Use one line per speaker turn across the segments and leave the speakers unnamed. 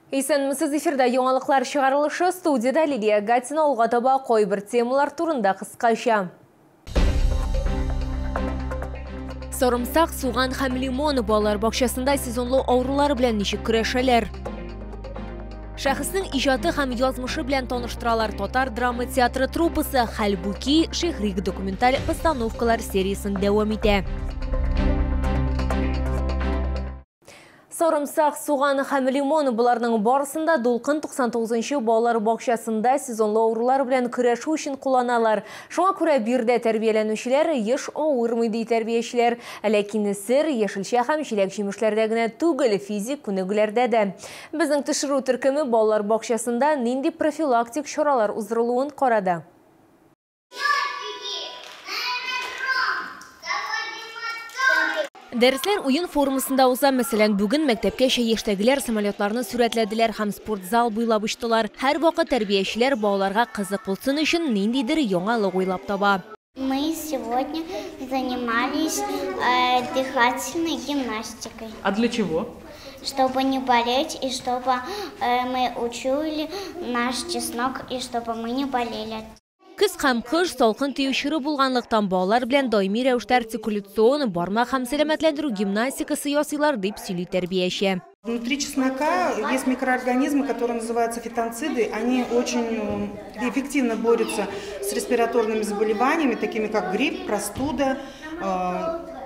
Исәнмесез, эфирда яңалыклар чыгарылышы, студияда Лилия Гатина алга таба койбір темалар турында кыскача. Сорымсак, суган һәм лимон балалар бакчасында сезонлы авырулар белән ничек көрәшәләр. Шәхеснең иҗаты һәм язмышы белән таныштыралар Татар драма театры труппасы «Хәлбуки» шигъри документаль постановкалар сериясын дәвам итә. Сорымсак, суган һәм лимон буларның барысында Дулкын 99-нчы балалар бакчасында сезонлы авырулар белән көрәшү өчен кулланалар. Шуңа күрә бирдә тәрбияләнүчеләр еш авырмый ди тәрбиячеләр. Ләкин сер яшелчә һәм җиләк-җимешләрдә генә түгел, физик күнегүләрдә дә. Безнең төшерү төркеме балалар бакчасында нинди профилактик чаралар уздырылуын карады. Дәресләр уен формасында уза, мәсәлән, бүген мәктәпкәчә яшьтәгеләр самолетларны сүрәтләделәр һәм спортзал буйлап очтылар. Һәр вакыт тәрбиячеләр балаларга кызык булсын өчен ниндидер яңалык уйлап таба.
Мы сегодня занимались дыхательной гимнастикой.
А для чего?
Чтобы не болеть и чтобы мы учуяли наш чеснок и чтобы мы не болели.
Көз һәм кыш салкын тиючүре булганлыктан балалар белән даими рәвештә артикуляцион, бармак һәм сәламәтләндерү гимнастикасы ясыйлар дип сөйли тәрбияче.
Внутри чеснока есть микроорганизмы, которые называются фитонциды. Они очень эффективно борются с респираторными заболеваниями, такими как грипп, простуда,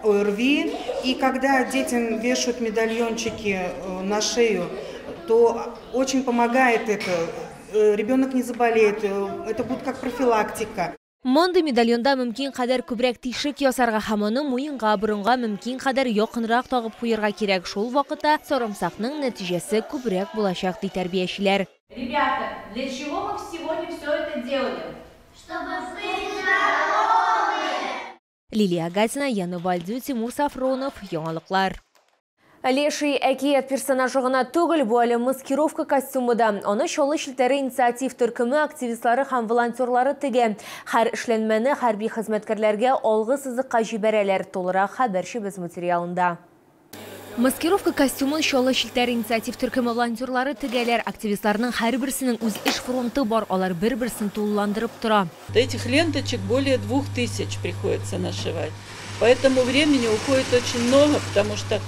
ОРВИ. И когда детям вешают медальончики на шею, то очень помогает это. Ребенок не заболеет, это будет как профилактика.
Монды медальонда мөмкин кадәр күбрәк тишек ясарга һәм аны муенга, борынга мөмкин кадәр якынрак тагып куярга кирәк. Шул вакытта сорымсакның нәтиҗәсе күбрәк булачак ди тәрбиячеләр.
Ребята, для чего мы сегодня все это делаем?
Чтобы быть здоровыми!
Лилия Гатина, Яна Вальдю, Тимур Сафронов, яңалыклар. Леший әкият персонажы гына түгел, бу әле маскировка костюмы да. Аны Чаллы шелтәре инициатив төркеме активистлары һәм волонтерлары тегә. Һәр эшләнмәне хәрби хезмәткәрләргә алгы сызыкка җибәрәләр. Толырак хәбәрчебез материалында. Маскировка костюмын Чаллы шелтәре инициатив төркеме волонтерлары тегәләр. Активистларның һәрберсенең үз эш фронты бар, алар бер-берсен тулыландырып тора.
Этих ленточек более 2000 приходится нашивать. Поэтому времени уходит очень много, потому что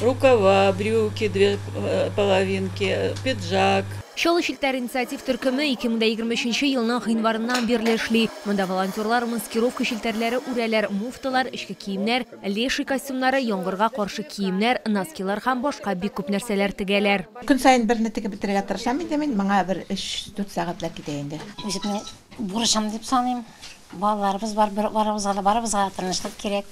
рукава, брюки, две половинки, пиджак.
Чаллы шелтәре инициатив төркеме 2023 елның гыйнварыннан бирле эшли. Монда волонтерлар маскировка шелтәрләре үрәләр, муфталар, эчке киемнәр, леший костюмнары, яңгырга каршы киемнәр, носкилар һәм башка бик күп нәрсәләр тегәләр.
Көн сайын берне тегеп бетерергә тырышам инде мин. Моңа бер 3-4 сәгатьләр китә инде.
Үземне бурычым дип саныйм. Балаларыбыз бар, барыбызга тынычлык кирәк.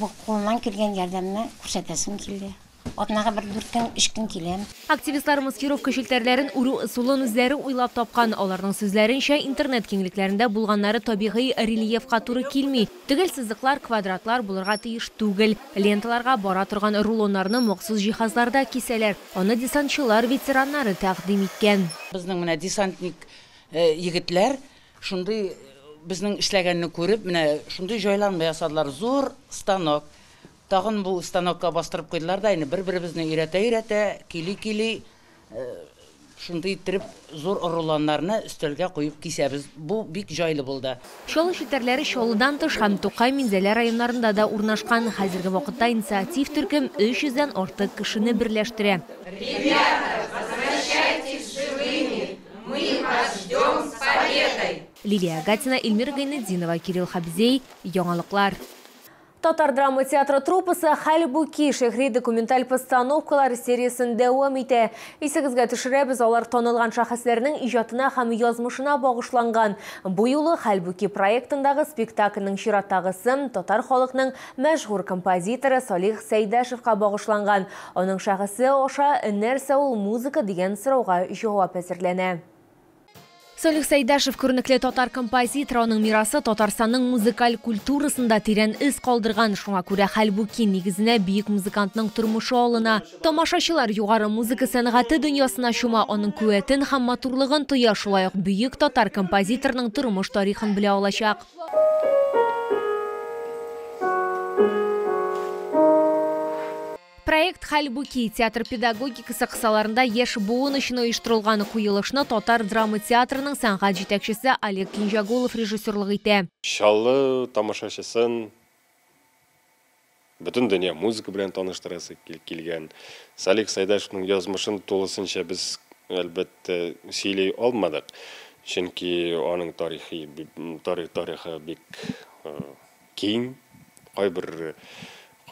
Бу кулымнан килгән ярдәмне күрсәтәсем килде. Атнага бер 4 көн, 3 көн киләм.
Активистлар маскировка шелтәрләрен үрү ысулын үзләре уйлап тапкан. Аларның сүзләренчә, интернет киңлекләрендә булганнары табигый рельефка туры килми. Төгәл сызыклар, квадратлар булырга тиеш түгел. Ленталарга бара торган рулоннарны махсус җиһазларда кисәләр. Аны десантчылар ветераннары тәкъдим иткән.
Безнең менә десантник егетләр шундый безнең эшләгәнне күреп, менә шундый җайланма ясадылар. Зур станок. Тагын бу станокка бастырып куйдылар да, инде бер-беребезне өйрәтә, кили шундый иттереп зур рулоннарны өстәлгә куеп кисәбез. Бу бик җайлы булды.
Чаллы шелтәрләре Чаллыдан тыш һәм Тукай, Минзәлә районнарында да урнашкан. Хәзерге вакытта инициатив төркем 300-дән артык кешене берләштерә.
Ребята, возвращайтесь живыми. Мы вас ждем с победой.
Лилия Гатина, Эльмира Гайнетдинова, Кирилл Хабзей, яңалыклар. Татар драма театры труппасы «Хәлбуки» шигъри документаль постановкалар сериясын дәвам итә. Исегезгә төшерәбез, алар танылган шәхесләрнең иҗатына һәм язмышына багышланган. Бу юлы «Хәлбуки» проектындагы спектакльнең чираттагысы татар халыкның мәшһүр композиторы Салих Сәйдәшевка багышланган. Аның шәхесе аша нәрсә ул музыка дигән сорауга җавап әзерләнә. Салих Сәйдәшев күренекле татар композитор, аның мирасы Татарстанның музыкаль культурасында тирән из калдырган. Шуңа күрә «Хәлбуки» нигезенә биек музыкантның тормышы алына. Тамашачылар югары музыка сәнгате дөньясына чума, аның куәтен һәм матурлыгын тоя, шулай ук бөек татар композиторның тормыш тарихын белә алачак. Проект «Хальбуки» театр педагогикасы кысаларында еш буын үшін ойыштырылған куйылышны Татар драма театрының сәнғат жетекшісі Олег Кинжагулов режиссерлық ите.
Шаллы тамашашысын бүтін дүния музыка белән таныштырасы келген. Салих Сайдашевның язмышын толысынча біз әлбәттә сөйлей алмадық. Чөнки аның тарихы бик киң,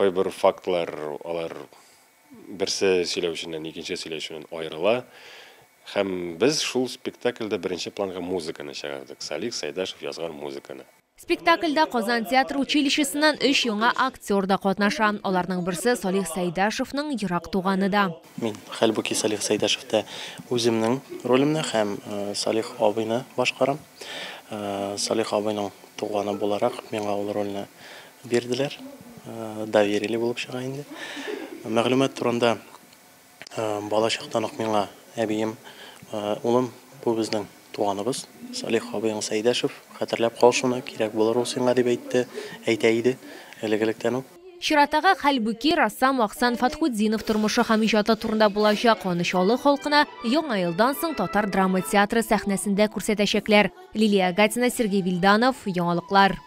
кайбер фактлар алар берсе сөйләүченнән икенче сөйләүченнән аерыла. Һәм біз шул спектакльдә беренче планга музыканы чыгардык. Салих Сайдашев язган музыканы.
Спектакльда Казан театр училищесінен 3 яңа актерда катнаша. Аларның берсе Салих Сайдашевның ерак туганы да.
Мин Хальбуки Салих Сайдашевта үземнең ролемне һәм Салих абыйны башкарам. Салих абыйның туганы буларак миңа ул рольне бирделәр. Доверили булып чыга инде. Мәгълүмат турында балачактан ук миңа әбием, улым бу безнең туганыбыз Салих абыйның Сайдашев, хәтерләп калшуны кирәк булыр ул сиңа дип әйтә иде элек-электән үк.
Чиратага Хальбуки рассам Ахсан Фатхуддинов тормышы һәм иҗаты турында булачак Канычалы халкына яңа елдан соң Татар драма театры сәхнәсендә күрсәтәчәкләр. Лилия Гатина, Сергей Вильданов, яңалыклар.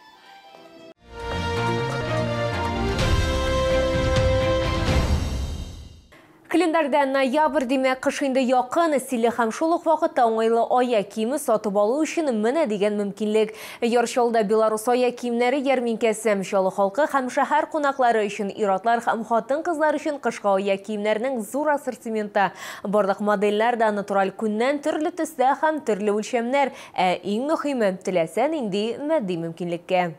Календарда ноябрь демәк кыш инде якын, стиле һәм шул ук вакытта уңайлы аяк киеме сатып алу өчен менә дигән мөмкинлек. Яршалда Беларусь аяк киемнәре ярминкәсе Мшалы халкы һәм шәһәр кунаклары өчен ир-атлар һәм хатын-кызлар өчен кышка аяк киемнәренең зур ассортименты. Барлык модельләр дә натураль күннән төрле төстә һәм төрле үлчәмнәр, иң мөһиме теләсәң инде матди мөмкинлеккә.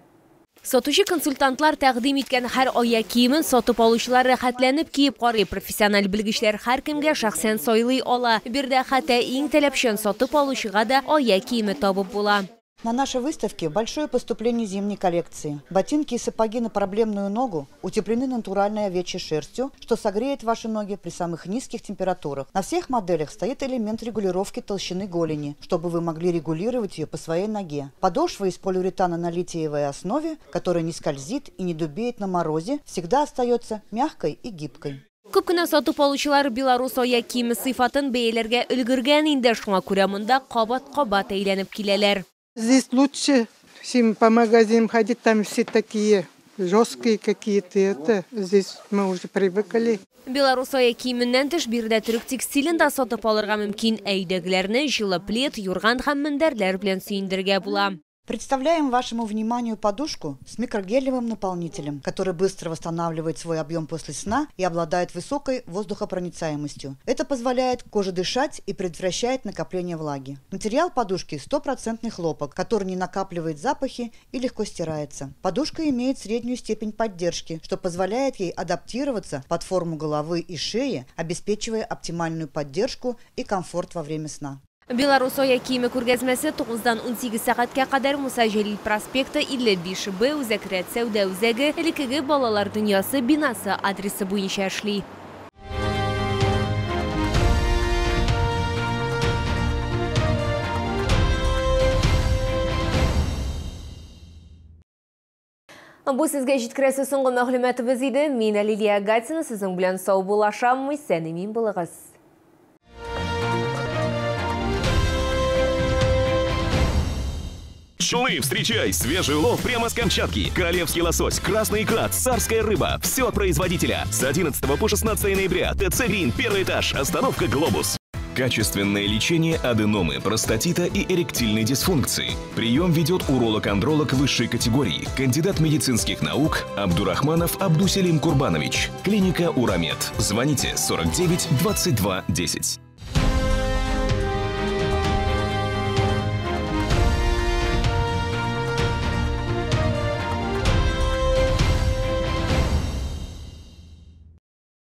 Сатучы консультантлар тәкъдим иткән һәр аяк киемен сатып алучылар рәхәтләнеп киеп карый. Профессиональ белгечләр һәркемгә шәхсән сайлый ала. Бирдә хәтта иң таләпчән сатып алучыга да аяк киеме табып була.
На нашей выставке большое поступление зимней коллекции. Ботинки и сапоги на проблемную ногу утеплены натуральной овечьей шерстью, что согреет ваши ноги при самых низких температурах. На всех моделях стоит элемент регулировки толщины голени, чтобы вы могли регулировать ее по своей ноге. Подошва из полиуретана на литиевой основе, которая не скользит и не дубеет на морозе, всегда остается мягкой и гибкой.
Күп кенә сатып алучылар Беларусь аяк киеме сыйфатын бәяләргә өлгергән инде, шуңа күрә монда кабат-кабат әйләнеп киләләр.
Здесь лучше, чем по магазинам ходить, там все такие жесткие какие-то. Здесь мы уже привыкли.
Беларусь аяк киеменнән тыш бирдә төрек текстилен дә сатып алырга мөмкин. Әйдәгеләрне җылы плед, юрган һәм мендәрләр белән сөендергә була.
Представляем вашему вниманию подушку с микрогелевым наполнителем, который быстро восстанавливает свой объем после сна и обладает высокой воздухопроницаемостью. Это позволяет коже дышать и предотвращает накопление влаги. Материал подушки 100% хлопок, который не накапливает запахи и легко стирается. Подушка имеет среднюю степень поддержки, что позволяет ей адаптироваться под форму головы и шеи, обеспечивая оптимальную поддержку и комфорт во время сна.
Беларусь аяк киеме күргәзмәсе 9-дан 18 сәгатькә кадәр Муса Җәлил проспекты 55Б Үзәкрәт сәүдә үзәге элекеге балалар дөньясы бинасы адресы буенча эшли. Бу сезгә җиткерәсе соңгы мәгълүматыбыз иде. Мин Лилия Гатина, сезнең белән сау булашам. Исән-имин булыгыз.
Шулы, встречай! Свежий улов прямо с Камчатки. Королевский лосось, красный икра, царская рыба. Все от производителя. С 11 по 16 ноября. ТЦ Грин, первый этаж. Остановка Глобус. Качественное лечение аденомы, простатита и эректильной дисфункции. Прием ведет уролог-андролог высшей категории, кандидат медицинских наук Абдурахманов Абдуселим Курбанович. Клиника Урамед. Звоните 49 22 10.